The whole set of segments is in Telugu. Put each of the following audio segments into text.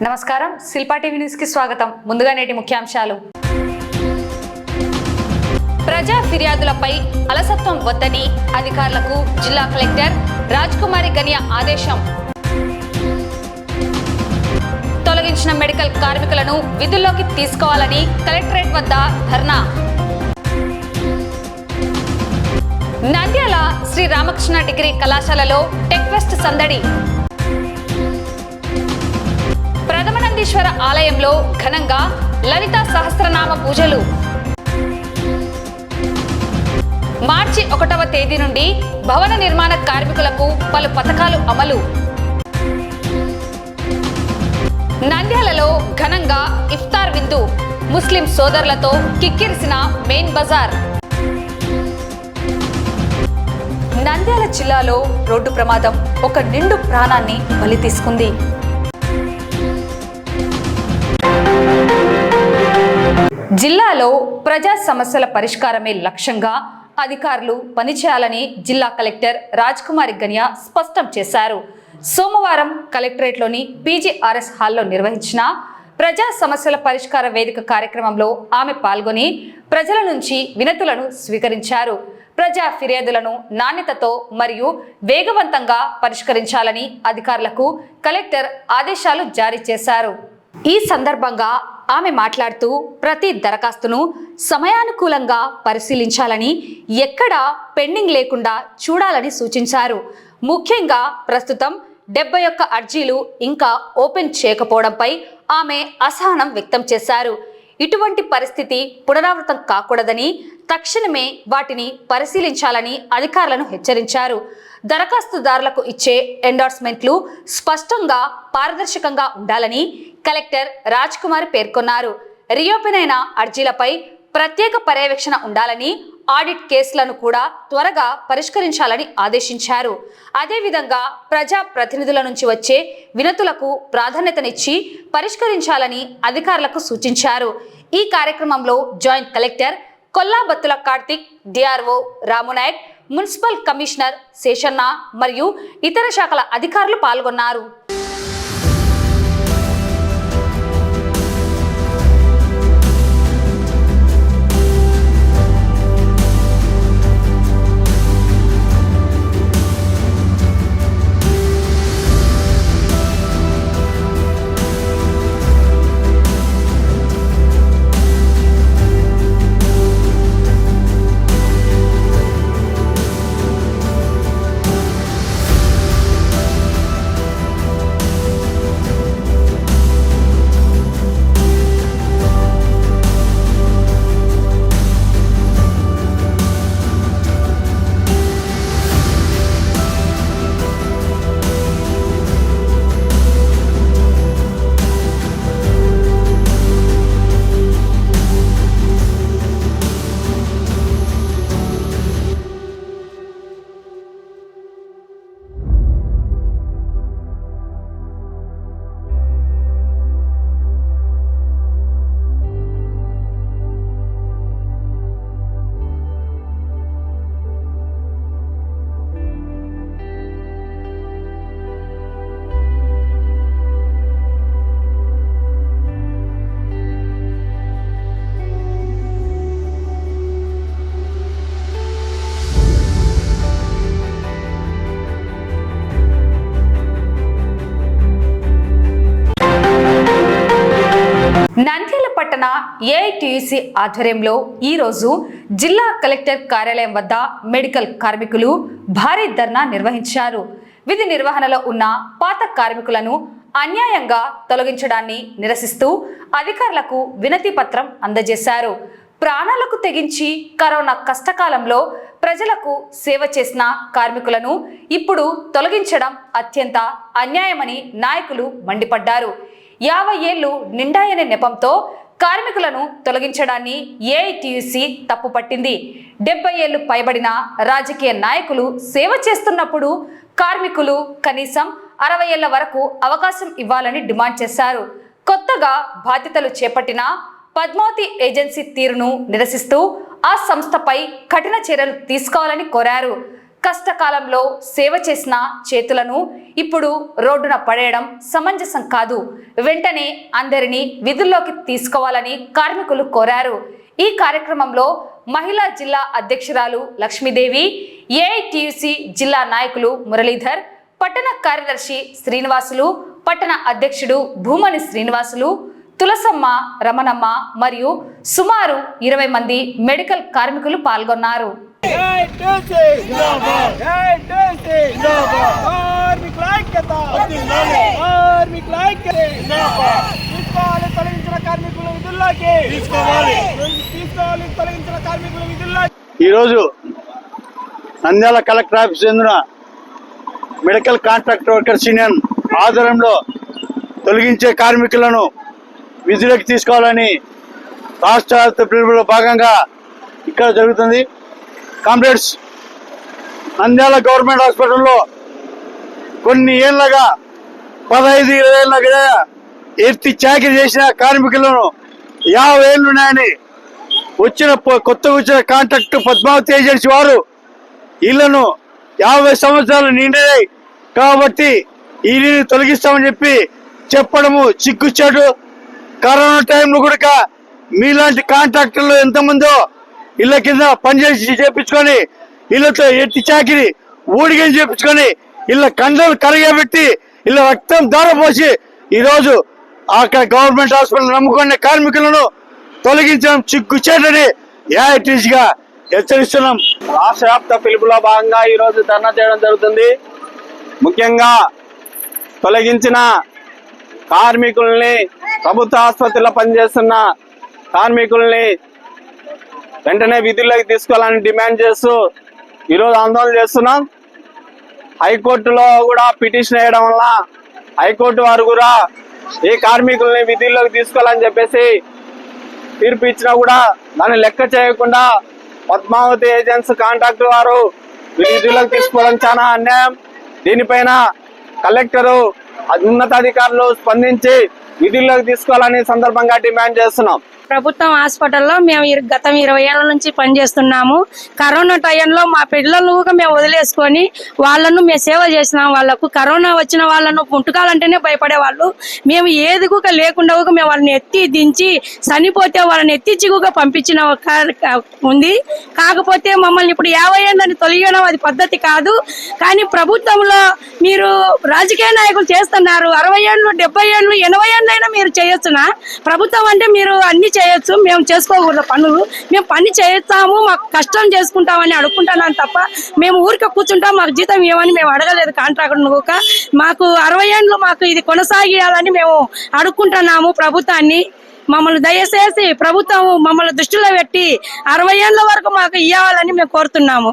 నమస్కారం, శిల్పా టీవీ న్యూస్ కి స్వాగతం. ముందుగా నేటి ముఖ్యాంశాలు. ప్రజా ఫిర్యాదులపై అలసత్వం వద్దని అధికారులకు జిల్లా కలెక్టర్ రాజ్కుమారి గనియా ఆదేశం. తొలగించిన మెడికల్ కార్మికులను విధుల్లోకి తీసుకోవాలని కలెక్టరేట్ వద్ద ధర్నా. నంద్యాల శ్రీ రామకృష్ణ డిగ్రీ కళాశాలలో టెక్ ఫెస్ట్ సందడి. ప్రథమనందీశ్వర ఆలయంలో ఘనంగా లలిత సహస్రనామ పూజలు. మార్చి 1వ తేదీ నుండి భవన నిర్మాణ కార్మికులకు పలు పథకాలు అమలు. నంద్యాలలో ఘనంగా ఇఫ్తార్ విందు. ముస్లిం సోదరులతో కిక్కిరిసిన మెయిన్ బజార్. నంద్యాల జిల్లాలో రోడ్డు ప్రమాదం ఒక నిండు ప్రాణాన్ని బలి తీసుకుంది. జిల్లాలో ప్రజా సమస్యల పరిష్కారమే లక్ష్యంగా అధికారులు పనిచేయాలని జిల్లా కలెక్టర్ రాజ్కుమారి గనియా స్పష్టం చేశారు. సోమవారం కలెక్టరేట్లోని పీజీఆర్ఎస్ హాల్లో నిర్వహించిన ప్రజా సమస్యల పరిష్కార వేదిక కార్యక్రమంలో ఆమె పాల్గొని ప్రజల నుంచి వినతులను స్వీకరించారు. ప్రజా ఫిర్యాదులను నాణ్యతతో మరియు వేగవంతంగా పరిష్కరించాలని అధికారులకు కలెక్టర్ ఆదేశాలు జారీ చేశారు. ఈ సందర్భంగా ఆమె మాట్లాడుతూ ప్రతి దరఖాస్తును సమయానుకూలంగా పరిశీలించాలని, ఎక్కడా పెండింగ్ లేకుండా చూడాలని సూచించారు. ముఖ్యంగా ప్రస్తుతం 71 అర్జీలు ఇంకా ఓపెన్ చేయకపోవడంపై ఆమె అసహనం వ్యక్తం చేశారు. ఇటువంటి పరిస్థితి పునరావృతం కాకూడదని, తక్షణమే వాటిని పరిశీలించాలని అధికారులను హెచ్చరించారు. దరఖాస్తుదారులకు ఇచ్చే ఎండార్స్మెంట్లు స్పష్టంగా పారదర్శకంగా ఉండాలని కలెక్టర్ రాజ్కుమారి పేర్కొన్నారు. రీఓపెన్ అయిన అర్జీలపై ప్రత్యేక పర్యవేక్షణ ఉండాలని, ఆడిట్ కేసులను కూడా త్వరగా పరిష్కరించాలని ఆదేశించారు. అదేవిధంగా ప్రజా ప్రతినిధుల నుంచి వచ్చే వినతులకు ప్రాధాన్యతనిచ్చి పరిష్కరించాలని అధికారులకు సూచించారు. ఈ కార్యక్రమంలో joint collector Kollabathula Karthik, DRO Ramunayak, municipal commissioner Seshanna మరియు ఇతర శాఖల అధికారులు పాల్గొన్నారు. నంద్యాల పట్టణ ఏఐటీయూసీ ఆధ్వర్యంలో ఈరోజు జిల్లా కలెక్టర్ కార్యాలయం వద్ద మెడికల్ కార్మికులు భారీ ధర్నా నిర్వహించారు. విధి నిర్వహణలో ఉన్న పాత కార్మికులను అన్యాయంగా తొలగించడాన్ని నిరసిస్తూ అధికారులకు వినతి పత్రం అందజేశారు. ప్రాణాలకు తెగించి కరోనా కష్టకాలంలో ప్రజలకు సేవ చేసిన కార్మికులను ఇప్పుడు తొలగించడం అత్యంత అన్యాయమని నాయకులు మండిపడ్డారు. 50 ఏళ్లు నిండాయనే నెపంతో కార్మికులను తొలగించడాన్ని ఏఐటీయూసీ తప్పుపట్టింది. 70 ఏళ్లు పైబడిన రాజకీయ నాయకులు సేవ చేస్తున్నప్పుడు కార్మికులు కనీసం 60 ఏళ్ల వరకు అవకాశం ఇవ్వాలని డిమాండ్ చేశారు. కొత్తగా బాధ్యతలు చేపట్టిన పద్మావతి ఏజెన్సీ తీరును నిరసిస్తూ ఆ సంస్థపై కఠిన చర్యలు తీసుకోవాలని కోరారు. కష్టకాలంలో సేవ చేసిన చేతులను ఇప్పుడు రోడ్డున పడేయడం సమంజసం కాదు. వెంటనే అందరినీ విధుల్లోకి తీసుకోవాలని కార్మికులు కోరారు. ఈ కార్యక్రమంలో మహిళా జిల్లా అధ్యక్షురాలు లక్ష్మీదేవి, ఏఐటియుసి జిల్లా నాయకులు మురళీధర్, పట్టణ కార్యదర్శి శ్రీనివాసులు, పట్టణ అధ్యక్షుడు భూమని శ్రీనివాసులు, తులసమ్మ, రమణమ్మ మరియు సుమారు 20 మంది మెడికల్ కార్మికులు పాల్గొన్నారు. ఈరోజు నంద్యాల కలెక్టర్ ఆఫీస్ చెందిన మెడికల్ కాంట్రాక్ట్ వర్కర్స్ యూనియన్ ఆధ్వర్యంలో తొలగించే కార్మికులను విధులకు తీసుకోవాలని రాష్ట్ర పిలుపులో భాగంగా ఇక్కడ జరుగుతుంది. కామ్రేడ్స్, నంద్యాల గవర్నమెంట్ హాస్పిటల్లో కొన్ని ఏళ్ళగా 15-20 ఏళ్ళగా ఎత్తి చాకరీ చేసిన కార్మికులను 50 ఏళ్ళున్నాయని కొత్తగా వచ్చిన కాంట్రాక్ట్ పద్మావతి ఏజెన్సీ వారు ఇళ్లను 50 సంవత్సరాలు నిండాయి కాబట్టి ఈ నీళ్ళు తొలగిస్తామని చెప్పడము చిక్కుచాటు. కరోనా టైంలో కూడా మీలాంటి కాంట్రాక్టర్లు ఎంతమందో ఇళ్ల కింద పనిచేసి చేపించుకొని ఇళ్లతో ఎత్తి చాకిరి ఊడిగని చేపించుకొని ఇళ్ళ కండలు కరగబెట్టి ఇళ్ళ రక్తం దారపోసి ఈరోజు అక్కడ గవర్నమెంట్ హాస్పిటల్ నమ్ముకునే కార్మికులను తొలగించడం చిక్కుచేటని ఏఐటీసీగా హెచ్చరిస్తున్నాం. రాష్ట్ర వ్యాప్త పిలుపులో భాగంగా ఈరోజు ధర్నా చేయడం జరుగుతుంది. ముఖ్యంగా తొలగించిన కార్మికుల్ని, ప్రభుత్వ ఆసుపత్రిలో పనిచేస్తున్న కార్మికుల్ని వెంటనే విధుల్లోకి తీసుకోవాలని డిమాండ్ చేస్తూ ఈరోజు ఆందోళన చేస్తున్నాం. హైకోర్టులో కూడా పిటిషన్ వేయడం వల్ల హైకోర్టు వారు కూడా ఈ కార్మికుల్ని విధుల్లోకి తీసుకోవాలని చెప్పేసి తీర్పు ఇచ్చినా కూడా దాన్ని లెక్క చేయకుండా పద్మావతి ఏజెన్సీ కాంట్రాక్ట్ వారు విధుల్లోకి తీసుకోవడం చాలా అన్యాయం. దీనిపైన కలెక్టరు, ఉన్నతాధికారులు స్పందించి విధుల్లోకి తీసుకోవాలని సందర్భంగా డిమాండ్ చేస్తున్నాం. ప్రభుత్వం హాస్పిటల్లో మేము గత 20 ఏళ్ల నుంచి పనిచేస్తున్నాము. కరోనా టైంలో మా పిల్లలు మేము వదిలేసుకొని వాళ్ళను మేము సేవ చేసినాం. వాళ్ళకు కరోనా వచ్చిన వాళ్ళను పుట్టుకాలంటేనే భయపడేవాళ్ళు. మేము ఏది కూడా లేకుండా మేము వాళ్ళని ఎత్తి దించి చనిపోతే వాళ్ళని ఎత్తిచ్చి కూడా పంపించిన ఉంది. కాకపోతే మమ్మల్ని ఇప్పుడు 50 ఏళ్ళని తొలగడం అది పద్ధతి కాదు. కానీ ప్రభుత్వంలో మీరు రాజకీయ నాయకులు చేస్తున్నారు. 60 ఏళ్ళు, 70 ఏళ్ళు, 80 ఏళ్ళైనా మీరు చేయొచ్చునా? ప్రభుత్వం అంటే మీరు అన్ని చేయొచ్చు, మేము చేసుకోకూడదు పనులు. మేము పని చేస్తాము, మాకు కష్టం చేసుకుంటామని అడుక్కుంటున్నాను తప్ప మేము ఊరికే కూర్చుంటాం, మాకు జీతం ఏమని మేము అడగలేదు. కాంట్రాక్టర్ కూడా మాకు 60 ఏళ్ళు మాకు ఇది కొనసాగియాలని మేము అడుక్కుంటున్నాము ప్రభుత్వాన్ని. మమ్మల్ని దయచేసి ప్రభుత్వం మమ్మల్ని దృష్టిలో పెట్టి 60 ఏళ్ళ వరకు మాకు ఇవ్వాలని మేము కోరుతున్నాము.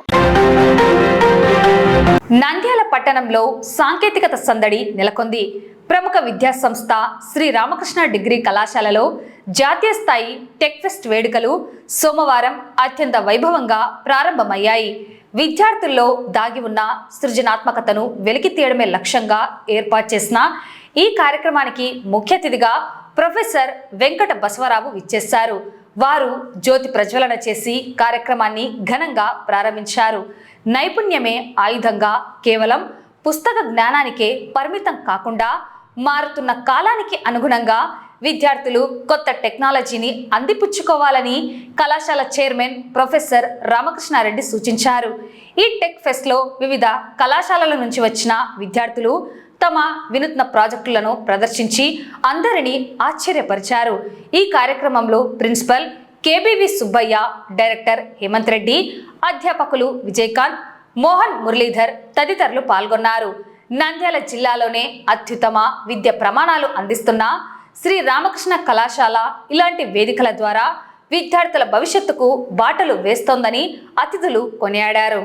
నంద్యాల పట్టణంలో సాంకేతికత సందడి నెలకొంది. ప్రముఖ విద్యా సంస్థ శ్రీ రామకృష్ణ డిగ్రీ కళాశాలలో జాతీయ స్థాయి టెక్ ఫెస్ట్ వేడుకలు సోమవారం అత్యంత వైభవంగా ప్రారంభమయ్యాయి. విద్యార్థుల్లో దాగి ఉన్న సృజనాత్మకతను వెలికి తీయడమే లక్ష్యంగా ఏర్పాటు చేసిన ఈ కార్యక్రమానికి ముఖ్య అతిథిగా ప్రొఫెసర్ వెంకట బసవరావు విచ్చేశారు. వారు జ్యోతి ప్రజ్వలన చేసి కార్యక్రమాన్ని ఘనంగా ప్రారంభించారు. నైపుణ్యమే ఆయుధంగా కేవలం పుస్తక జ్ఞానానికే పరిమితం కాకుండా మారుతున్న కాలానికి అనుగుణంగా విద్యార్థులు కొత్త టెక్నాలజీని అందిపుచ్చుకోవాలని కళాశాల చైర్మన్ ప్రొఫెసర్ రామకృష్ణారెడ్డి సూచించారు. ఈ టెక్ ఫెస్ట్లో వివిధ కళాశాలల నుంచి వచ్చిన విద్యార్థులు తమ వినూత్న ప్రాజెక్టులను ప్రదర్శించి అందరినీ ఆశ్చర్యపరిచారు. ఈ కార్యక్రమంలో ప్రిన్సిపల్ కేబీవి సుబ్బయ్య, డైరెక్టర్ హేమంత్ రెడ్డి, అధ్యాపకులు విజయకాంత్, మోహన్, మురళీధర్ తదితరులు పాల్గొన్నారు. నంద్యాల జిల్లాలోనే అత్యుత్తమ విద్య ప్రమాణాలు అందిస్తున్న శ్రీ రామకృష్ణ కళాశాల ఇలాంటి వేదికల ద్వారా విద్యార్థుల భవిష్యత్తుకు బాటలు వేస్తోందని అతిథులు కొనియాడారు.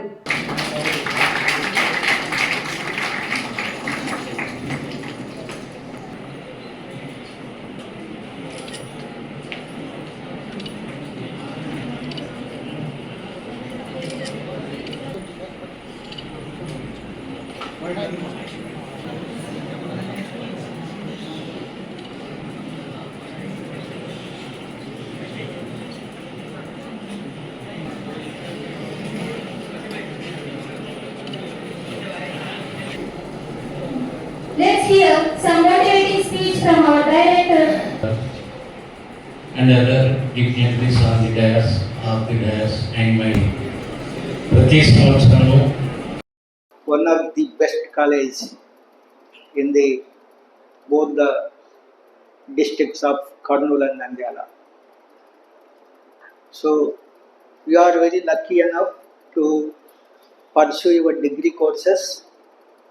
director and other dignitaries on the dais and my Prati Samvatsaramu one of the best college in the both the districts of Kurnool and Nandyala. So you are very lucky enough to pursue your degree courses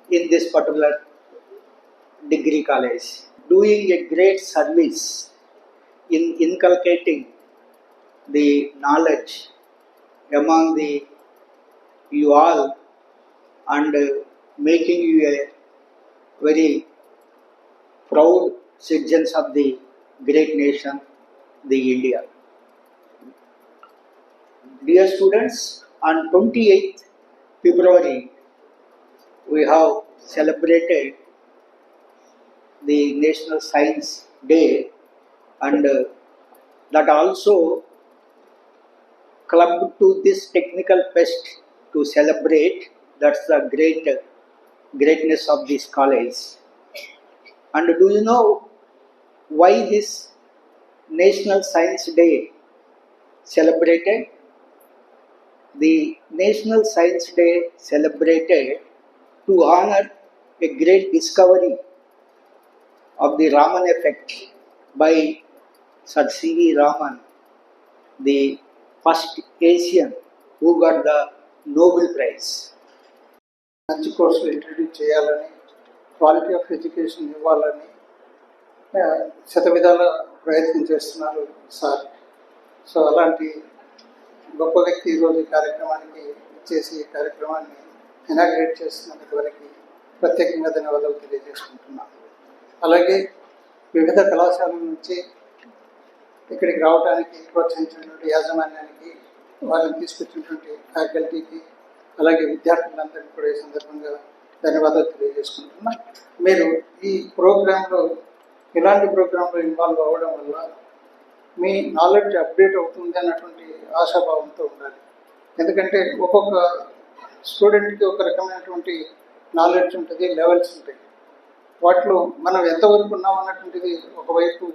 in this particular degree college, doing a great service in inculcating the knowledge among the you all and making you a very proud citizens of the great nation, the India. Dear students, on 28th February, we have celebrated the National Science Day, and that also clubbed to this technical fest to celebrate. That's the greatness of this college. And do you know why this National Science Day celebrated? The National Science Day celebrated to honor a great discovery of the Raman effect by Sir C.V. Raman, the first Asian who got the Nobel Prize. మంచి కోర్సులు ఇంట్రడ్యూస్ చేయాలని, క్వాలిటీ ఆఫ్ ఎడ్యుకేషన్ ఇవ్వాలని శతవిధాల ప్రయత్నం చేస్తున్నారు సార్. సో అలాంటి గొప్ప వ్యక్తి ఈరోజు ఈ కార్యక్రమానికి చేసి ఈ కార్యక్రమాన్ని ఇనాగ్రేట్ చేస్తున్నందుకు వారికి ప్రత్యేకంగా ధన్యవాదాలు తెలియజేసుకుంటున్నాను. అలాగే వివిధ కళాశాలల నుంచి ఇక్కడికి రావడానికి ప్రోత్సహించినటువంటి యాజమాన్యానికి, వారిని తీసుకొచ్చినటువంటి ఫ్యాకల్టీకి, అలాగే విద్యార్థులందరికీ కూడా ఈ సందర్భంగా ధన్యవాదాలు తెలియజేసుకుంటున్నాను. మీరు ఈ ప్రోగ్రాంలో ఇలాంటి ప్రోగ్రాంలో ఇన్వాల్వ్ అవ్వడం వల్ల మీ నాలెడ్జ్ అప్డేట్ అవుతుంది అన్నటువంటి ఆశాభావంతో ఉండాలి. ఎందుకంటే ఒక్కొక్క స్టూడెంట్కి ఒక రకమైనటువంటి నాలెడ్జ్ ఉంటుంది, లెవెల్స్ ఉంటాయి. వాటిలో మనం ఎంతవరకు ఉన్నాం అన్నటువంటిది ఒకవైపు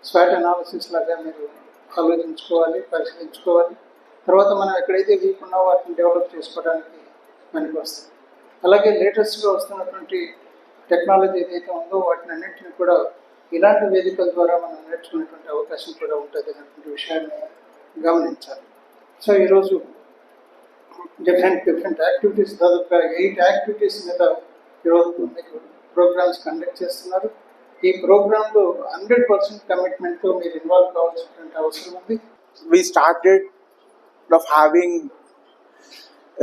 స్వాట్ అనాలిసిస్ లాగా మీరు ఆలోచించుకోవాలి, పరిశీలించుకోవాలి. తర్వాత మనం ఎక్కడైతే వీక్ ఉన్నామో వాటిని డెవలప్ చేసుకోవడానికి మనకి వస్తుంది. అలాగే లేటెస్ట్గా వస్తున్నటువంటి టెక్నాలజీ ఏదైతే ఉందో వాటిని అన్నింటినీ కూడా ఇలాంటి వేదికల ద్వారా మనం నేర్చుకునేటువంటి అవకాశం కూడా ఉంటుంది అనేటువంటి విషయాన్ని గమనించాలి. సో ఈరోజు డిఫరెంట్ యాక్టివిటీస్, దాదాపుగా 8 యాక్టివిటీస్ మీద ఈరోజు మీకు ప్రోగ్రామ్స్ కండక్ట్ చేస్తున్నారు. ఈ ప్రోగ్రాంలో 100% కమిట్మెంట్తో మీరు ఇన్వాల్వ్ కావాల్సినటువంటి అవసరం ఉంది. We started of having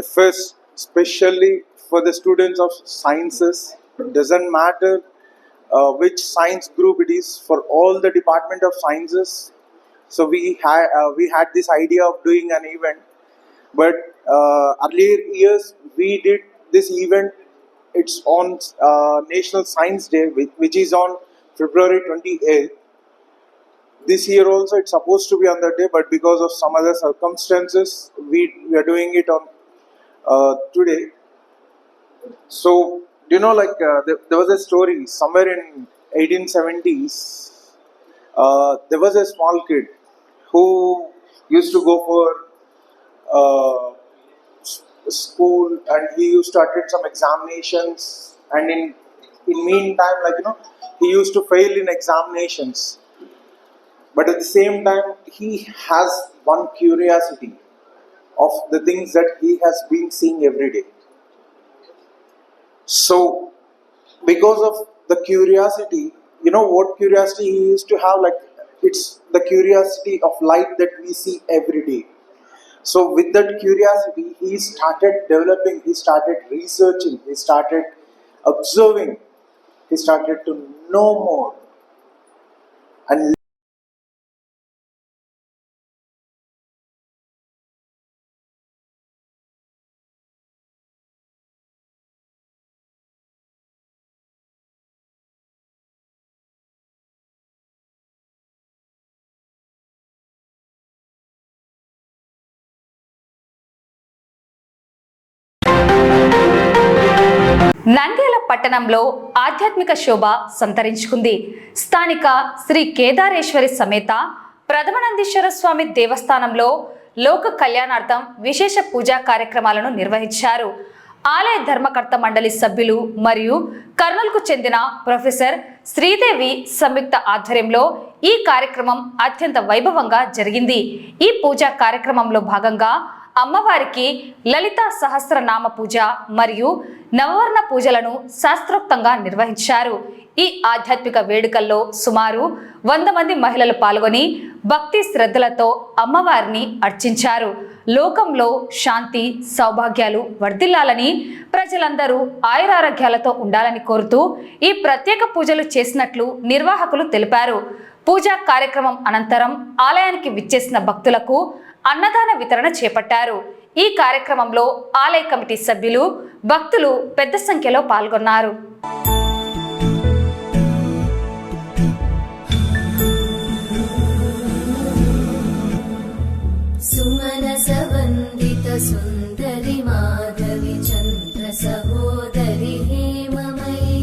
a fest especially for the students of sciences. It doesn't matter which science group it is, for all the department of sciences. So we had this idea of doing an event, but earlier years we did this event. It's on National Science Day, which is on February 28th. This year also it's supposed to be on that day, but because of some other circumstances we are doing it on today. So you know, like there was a story somewhere in 1870s. There was a small kid who used to go for school, and he used to attend some examinations, and in meantime, like he used to fail in examinations. But at the same time, he has one curiosity of the things that he has been seeing every day. So, because of the curiosity, what curiosity he used to have, like it's the curiosity of light that we see every day. So, with that curiosity, he started developing, he started researching, he started observing, he started to know more. And Nandyal పట్టణంలో ఆధ్యాత్మిక శోభ సంతరించుకుంది. స్థానిక శ్రీ కేదారేశ్వరి సమేత ప్రథమనందీశ్వర స్వామి దేవస్థానంలో లోక కళ్యాణార్థం విశేష పూజా కార్యక్రమాలను నిర్వహించారు. ఆలయ ధర్మకర్త మండలి సభ్యులు మరియు కర్నూలుకు చెందిన ప్రొఫెసర్ శ్రీదేవి సంయుక్త ఆధ్వర్యంలో ఈ కార్యక్రమం అత్యంత వైభవంగా జరిగింది. ఈ పూజా కార్యక్రమంలో భాగంగా అమ్మవారికి లలితా సహస్రనామ పూజ మరియు నవవర్ణ పూజలను శాస్త్రోక్తంగా నిర్వహించారు. ఈ ఆధ్యాత్మిక వేడుకల్లో సుమారు 100 మంది మహిళలు పాల్గొని భక్తి శ్రద్ధలతో అమ్మవారిని అర్చించారు. లోకంలో శాంతి సౌభాగ్యాలు వర్ధిల్లాలని, ప్రజలందరూ ఆయురారోగ్యాలతో ఉండాలని కోరుతూ ఈ ప్రత్యేక పూజలు చేసినట్లు నిర్వాహకులు తెలిపారు. పూజా కార్యక్రమం అనంతరం ఆలయానికి విచ్చేసిన భక్తులకు అన్నదాన వితరణ చేపట్టారు. ఈ కార్యక్రమంలో ఆలయ కమిటీ సభ్యులు, భక్తులు పెద్ద సంఖ్యలో పాల్గొన్నారు. సుమనసవందిత సుందరి మాధవి చంద్ర సహోదరి హేమమయీ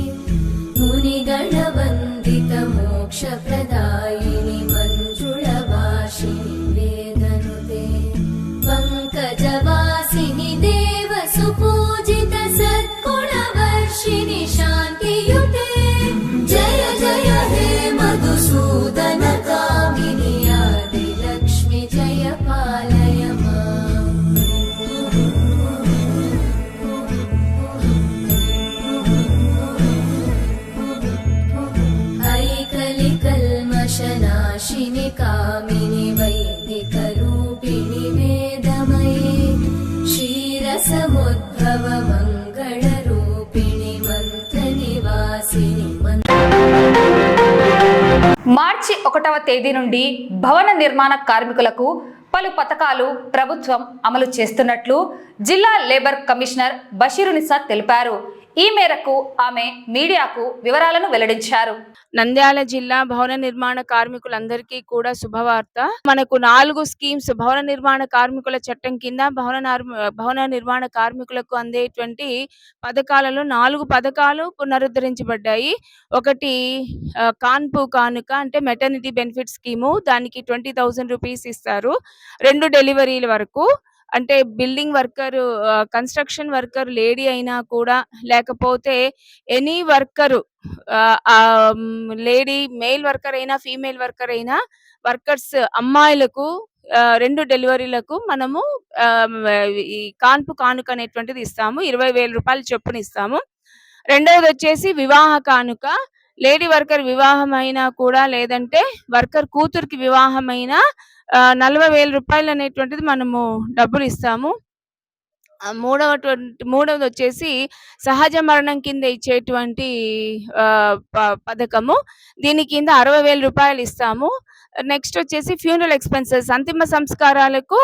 మునిగణవందిత మోక్ష ప్రదాయిని మంజుళ వాసిని వేదనుతే పంకజవాసిని దేవ సుపూజిత సద్గుణవర్షిణి శాంతియుతే జయ జయ హే మధుసూదన కామిని ఆది లక్ష్మి జయ పాలయ మాం. ఐకలి కల్మషనాశిని కామిని వైదిక రూపిణి వేదమయీ క్షీరసముద్భవ మంగళ రూపిణి మంత్ర నివాసిని మార్చి 1వ తేదీ నుండి భవన నిర్మాణ కార్మికులకు పలు పథకాలు ప్రభుత్వం అమలు చేస్తున్నట్లు జిల్లా లేబర్ కమిషనర్ బషీరునిసా తెలిపారు. ఈ మేరకు ఆమె మీడియాకు వివరాలను వెల్లడించారు. నంద్యాల జిల్లా భవన నిర్మాణ కార్మికులందరికీ కూడా శుభవార్త. మనకు 4 స్కీమ్స్ భవన నిర్మాణ కార్మికుల చట్టం కింద భవన నిర్మాణ కార్మికులకు అందేటువంటి పథకాలలో 4 పథకాలు పునరుద్ధరించబడ్డాయి. ఒకటి కాన్పు కానుక అంటే మెటర్నిటీ బెనిఫిట్ స్కీము, దానికి 20,000 రూపీస్ ఇస్తారు 2 డెలివరీల వరకు. అంటే building worker, construction worker lady అయినా కూడా, లేకపోతే any worker, lady male worker అయినా ఫీమేల్ వర్కర్ అయినా, వర్కర్స్ అమ్మాయిలకు 2 డెలివరీలకు మనము ఈ కాన్పు కానుక అనేటువంటిది ఇస్తాము. 20,000 రూపాయలు చొప్పున ఇస్తాము. రెండవది వచ్చేసి వివాహ కానుక. లేడీ వర్కర్ వివాహం అయినా కూడా, లేదంటే వర్కర్ కూతురికి వివాహమైన 40,000 రూపాయలు అనేటువంటిది మనము డబ్బులు ఇస్తాము. మూడవది వచ్చేసి సహజ మరణం కింద ఇచ్చేటువంటి పథకము. దీని కింద 60,000 రూపాయలు ఇస్తాము. నెక్స్ట్ వచ్చేసి ఫ్యూనరల్ ఎక్స్పెన్సెస్, అంతిమ సంస్కారాలకు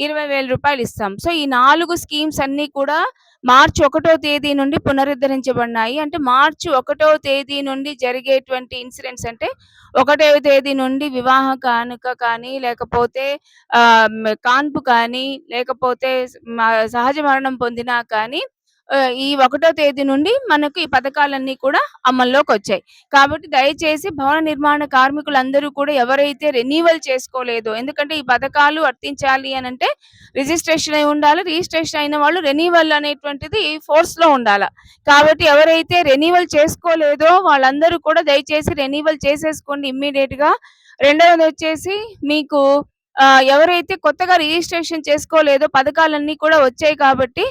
20,000 రూపాయలు ఇస్తాం. సో ఈ 4 స్కీమ్స్ అన్ని కూడా మార్చి 1వ తేదీ నుండి పునరుద్ధరించబడినాయి. అంటే మార్చి 1వ తేదీ నుండి జరిగేటువంటి ఇన్సిడెంట్స్, అంటే 1వ తేదీ నుండి వివాహ కానుక కానీ, లేకపోతే కాన్పు కానీ, లేకపోతే సహజ మరణం పొందినా కానీ ఈ 1వ తేదీ నుండి మనకు ఈ పథకాలన్నీ కూడా అమల్లోకి వచ్చాయి. కాబట్టి దయచేసి భవన నిర్మాణ కార్మికులందరూ కూడా ఎవరైతే రెన్యువల్ చేసుకోలేదో, ఎందుకంటే ఈ పథకాలు వర్తించాలి అని అంటే రిజిస్ట్రేషన్ అయి ఉండాలి. రిజిస్ట్రేషన్ అయిన వాళ్ళు రెన్యువల్ అనేటువంటిది ఫోర్స్ లో ఉండాలి. కాబట్టి ఎవరైతే రెన్యువల్ చేసుకోలేదో వాళ్ళందరూ కూడా దయచేసి రెన్యువల్ చేసేసుకోండి ఇమ్మీడియట్ గా. రెండవది వచ్చేసి మీకు ఎవరైతే కొత్తగా రిజిస్ట్రేషన్ చేసుకోలేదో, పథకాలన్నీ కూడా వచ్చాయి కాబట్టి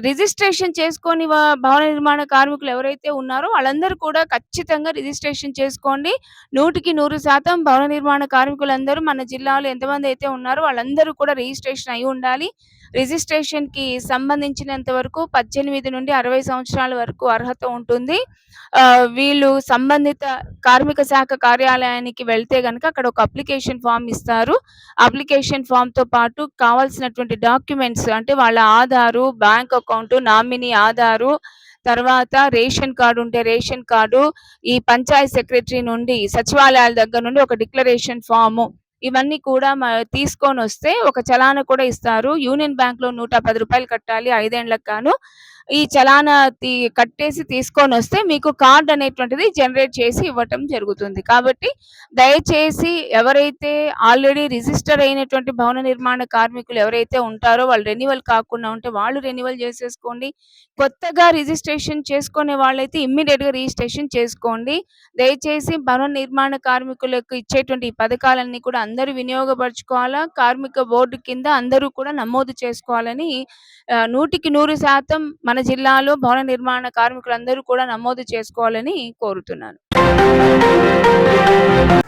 రిజిస్ట్రేషన్ చేసుకొని భవన నిర్మాణ కార్మికులు ఎవరైతే ఉన్నారో వాళ్ళందరూ కూడా ఖచ్చితంగా రిజిస్ట్రేషన్ చేసుకోండి. 100% భవన నిర్మాణ కార్మికులందరూ మన జిల్లాలో ఎంతమంది అయితే ఉన్నారో వాళ్ళందరూ కూడా రిజిస్ట్రేషన్ అయి ఉండాలి. రిజిస్ట్రేషన్ కి సంబంధించినంత వరకు 18 నుండి 60 సంవత్సరాల వరకు అర్హత ఉంటుంది. వీళ్ళు సంబంధిత కార్మిక శాఖ కార్యాలయానికి వెళ్తే గనక అక్కడ ఒక అప్లికేషన్ ఫామ్ ఇస్తారు. అప్లికేషన్ ఫామ్ తో పాటు కావాల్సినటువంటి డాక్యుమెంట్స్, అంటే వాళ్ళ Aadhaar, bank account, nominee Aadhaar, తర్వాత రేషన్ కార్డు ఉంటే రేషన్ కార్డు, ఈ పంచాయత్ సెక్రటరీ నుండి, సచివాలయాల దగ్గర నుండి ఒక డిక్లరేషన్ ఫాము, ఇవన్నీ కూడా తీసుకొని వస్తే ఒక చలానా కూడా ఇస్తారు. యూనియన్ బ్యాంక్ లో 110 రూపాయలు కట్టాలి 5 ఏళ్లకు గాను. ఈ చలానా కట్టేసి తీసుకొని వస్తే మీకు కార్డ్ అనేటువంటిది జనరేట్ చేసి ఇవ్వటం జరుగుతుంది. కాబట్టి దయచేసి ఎవరైతే ఆల్రెడీ రిజిస్టర్ అయినటువంటి భవన నిర్మాణ కార్మికులు ఎవరైతే ఉంటారో వాళ్ళు రెన్యువల్ కాకుండా ఉంటే వాళ్ళు రెన్యువల్ చేసేసుకోండి. కొత్తగా రిజిస్ట్రేషన్ చేసుకునే వాళ్ళైతే ఇమ్మీడియట్‌గా రిజిస్ట్రేషన్ చేసుకోండి. దయచేసి భవన నిర్మాణ కార్మికులకు ఇచ్చేటువంటి ఈ పథకాలన్నీ కూడా అందరూ వినియోగపరచుకోవాలా. కార్మిక బోర్డు కింద అందరూ కూడా నమోదు చేసుకోవాలని 100% మన జిల్లాలో భవన నిర్మాణ కార్మికులందరూ కూడా నమోదు చేసుకోవాలని కోరుతున్నాను.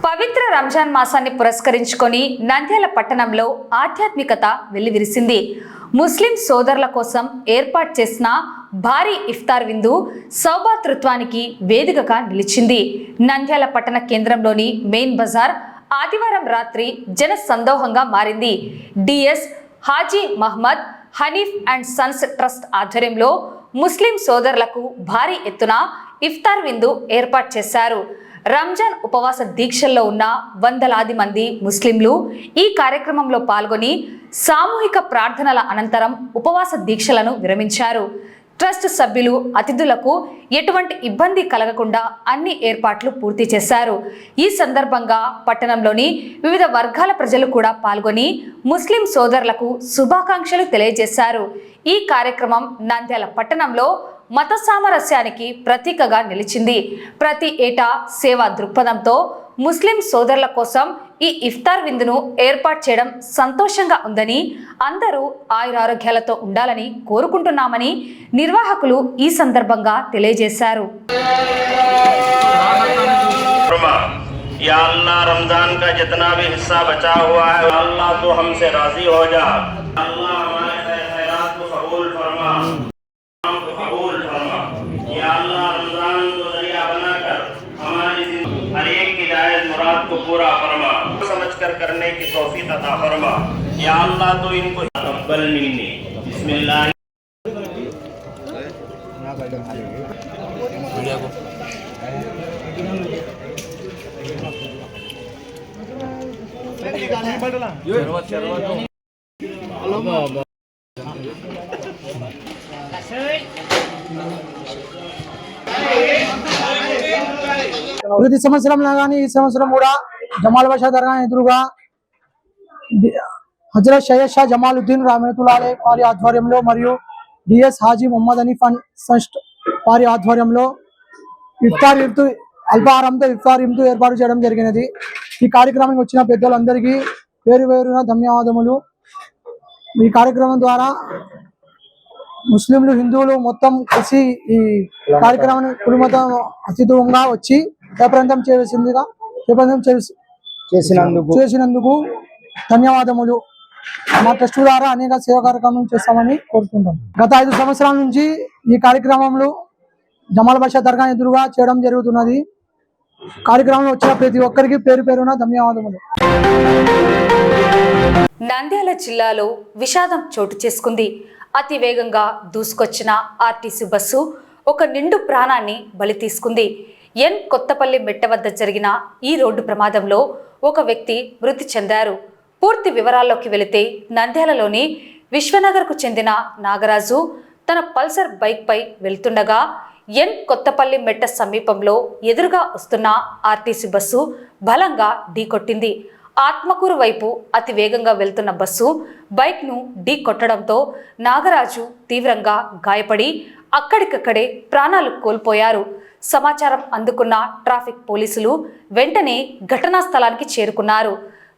పవిత్ర రంజాన్ మాసాన్ని పురస్కరించుకొని నంద్యాల పట్టణంలో ఆధ్యాత్మికత వెల్లివిరిసింది. ముస్లిం సోదరుల కోసం ఏర్పాటు చేసిన భారీ ఇఫ్తార్ విందు సౌభాతృత్వానికి వేదికగా నిలిచింది. నంద్యాల పట్టణ కేంద్రంలోని మెయిన్ బజార్ ఆదివారం రాత్రి జన సందోహంగా మారింది. DS Haji Mohammed Hanif and sons trust ఆధ్వర్యంలో ముస్లిం సోదరులకు భారీ ఎత్తున ఇఫ్తార్ విందు ఏర్పాటు చేశారు. రంజాన్ ఉపవాస దీక్షల్లో ఉన్న వందలాది మంది ముస్లింలు ఈ కార్యక్రమంలో పాల్గొని సామూహిక ప్రార్థనల అనంతరం ఉపవాస దీక్షలను విరమించారు. ట్రస్ట్ సభ్యులు అతిథులకు ఎటువంటి ఇబ్బంది కలగకుండా అన్ని ఏర్పాట్లు పూర్తి చేశారు. ఈ సందర్భంగా పట్టణంలోని వివిధ వర్గాల ప్రజలు కూడా పాల్గొని ముస్లిం సోదరులకు శుభాకాంక్షలు తెలియజేశారు. ఈ కార్యక్రమం నంద్యాల పట్టణంలో మత సామరస్యానికి ప్రతీకగా నిలిచింది. ప్రతి ఏటా సేవా దృక్పథంతో ముస్లిం సోదరుల కోసం ఈ ఇఫ్తార్ విందును ఏర్పాటు చేయడం సంతోషంగా ఉందని, అందరూ ఆయురారోగ్యాలతో ఉండాలని కోరుకుంటున్నామని నిర్వాహకులు ఈ సందర్భంగా తెలియజేశారు. या अल्लाह रमजान का जितना भी हिस्सा बचा हुआ है अल्लाह तो हमसे राजी हो जा। अल्लाह हमारे खैरात को कबूल फरमा, हमको कबूल फरमा। या अल्लाह रमजान को जरिया बनाकर हमारी हर एक की जायज मुराद को पूरा फरमा, समझकर करने की तौफीक अता फरमा। या अल्लाह तो इनको तक़ब्बल मिन्नी। बिस्मिल्लाह। ప్రతి సంవత్సరంలో కానీ ఈ సంవత్సరం కూడా జమాల్ బాషా దర్గా ఎదురుగా హజరత్ సయ్యద్ షా జమాలుద్దీన్ రహమతుల్లాహి వారి ఆధ్వర్యంలో మరియు DS Haji Mohammed Hanif and sons వారి ఆధ్వర్యంలో ఇఫ్తార్ విందు అల్పాహారంతో ఇఫ్తార్ విందు ఏర్పాటు చేయడం జరిగినది. ఈ కార్యక్రమానికి వచ్చిన పెద్దలందరికీ పేరు పేరున ధన్యవాదములు. ఈ కార్యక్రమం ద్వారా ముస్లింలు హిందువులు మొత్తం కలిసి ఈ కార్యక్రమాన్ని కుటుంబం అతిథులుగా వచ్చి జయప్రదం చేసినందుకు ధన్యవాదములు. మా ట్రస్ట్ ద్వారా అనేక సేవా కార్యక్రమాలు చేస్తామని కోరుకుంటాం. గత 5 సంవత్సరాల నుంచి ఈ కార్యక్రమంలో జమాల్ బాషా దర్గా ఎదురుగా చేయడం జరుగుతున్నది. కార్యక్రమంలో వచ్చిన ప్రతి ఒక్కరికి పేరు పేరున ధన్యవాదములు. నంద్యాల జిల్లాలో విషాదం చోటు చేసుకుంది. అతి వేగంగా దూసుకొచ్చిన ఆర్టీసీ బస్సు ఒక నిండు ప్రాణాన్ని బలి తీసుకుంది. ఎన్ కొత్తపల్లి మెట్ట వద్ద జరిగిన ఈ రోడ్డు ప్రమాదంలో ఒక వ్యక్తి మృతి చెందారు. పూర్తి వివరాల్లోకి వెళితే నంద్యాలలోని విశ్వనగర్కు చెందిన నాగరాజు తన పల్సర్ బైక్పై వెళ్తుండగా ఎన్ కొత్తపల్లి మెట్ట సమీపంలో ఎదురుగా వస్తున్న ఆర్టీసీ బస్సు బలంగా ఢీకొట్టింది. ఆత్మకూరు వైపు అతి వేగంగా వెళ్తున్న బస్సు బైక్ను ఢీ కొట్టడంతో నాగరాజు తీవ్రంగా గాయపడి అక్కడికక్కడే ప్రాణాలు కోల్పోయారు. సమాచారం అందుకున్న ట్రాఫిక్ పోలీసులు వెంటనే ఘటనా స్థలానికి చేరుకున్నారు.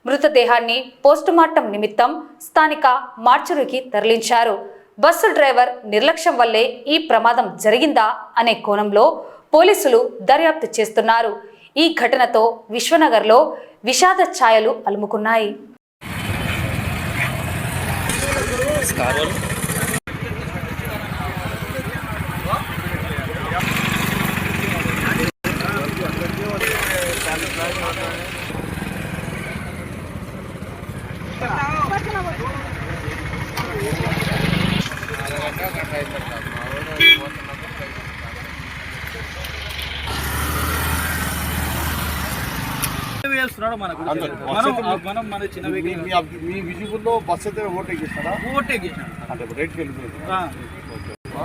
మృతదేహాన్ని పోస్టుమార్టం నిమిత్తం స్థానిక మార్చురికి తరలించారు. బస్సు డ్రైవర్ నిర్లక్ష్యం వల్లే ఈ ప్రమాదం జరిగిందా అనే కోణంలో పోలీసులు దర్యాప్తు చేస్తున్నారు. ఈ ఘటనతో విశ్వనగర్లో విషాద ఛాయలు అలుముకున్నాయి. మనం మన చిన్న మీ విజిబుల్లో బస్సు అయితే ఓవర్టేక్ చేస్తారా? ఓవర్టేక్ చేసాను అంటే రైట్కి వెళ్ళిపోయింది.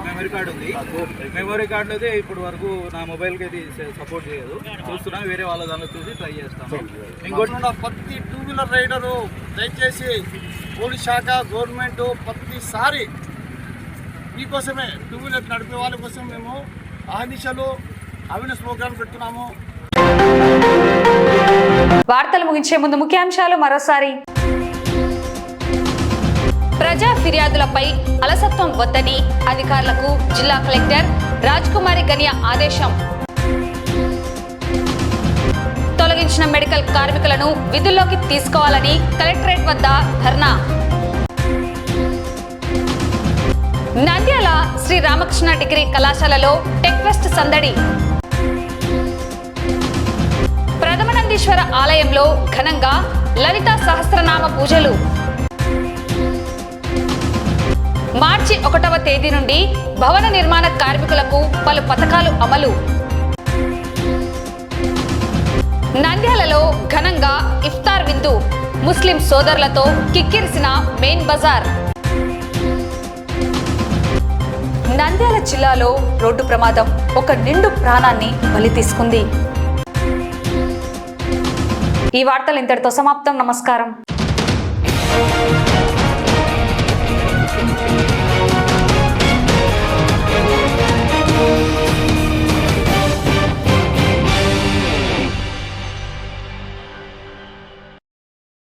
మెమరీ కార్డు ఉంది. మెమరీ కార్డు అయితే ఇప్పుడు వరకు నా మొబైల్కి అయితే సపోర్ట్ చేయదు. చూస్తున్నాను, వేరే వాళ్ళ దాంట్లో చూసి ట్రై చేస్తాను. ఇంకోటి ప్రతి 2 వీలర్ రైడరు దయచేసి పోలీస్ శాఖ గవర్నమెంట్ ప్రతిసారి మీకోసమే 2 వీలర్ నడిపే వాళ్ళ కోసం మేము అహర్నిశలు అవేర్నెస్ ప్రోగ్రామ్ పెడుతున్నాము. వార్తలు ముగించే ముందు ముఖ్యాంశాలు మరోసారి. ప్రజా ఫిర్యాదులపై అలసత్వం వద్దని అధికారులకు జిల్లా కలెక్టర్ రాజ్కుమారి గనియా ఆదేశం. తొలగించిన మెడికల్ కార్మికులను విధుల్లోకి తీసుకోవాలని కలెక్టరేట్ వద్ద ధర్నా. నంద్యాల శ్రీ రామకృష్ణ డిగ్రీ కళాశాలలో టెక్ ఫెస్ట్ సందడి. ప్రథమనందీశ్వర ఆలయంలో ఘనంగా లలిత సహస్రనామ పూజలు. మార్చి 1వ తేదీ నుండి భవన నిర్మాణ కార్మికులకు పలు పథకాలు అమలు. నంద్యాలలో ఘనంగా ఇఫ్తార్ విందు. ముస్లిం సోదరులతో కిక్కిరిసిన మెయిన్ బజార్. నంద్యాల జిల్లాలో రోడ్డు ప్రమాదం ఒక నిండు ప్రాణాన్ని బలి తీసుకుంది. ఈ వార్తలు ఇంతటితో సమాప్తం. నమస్కారం.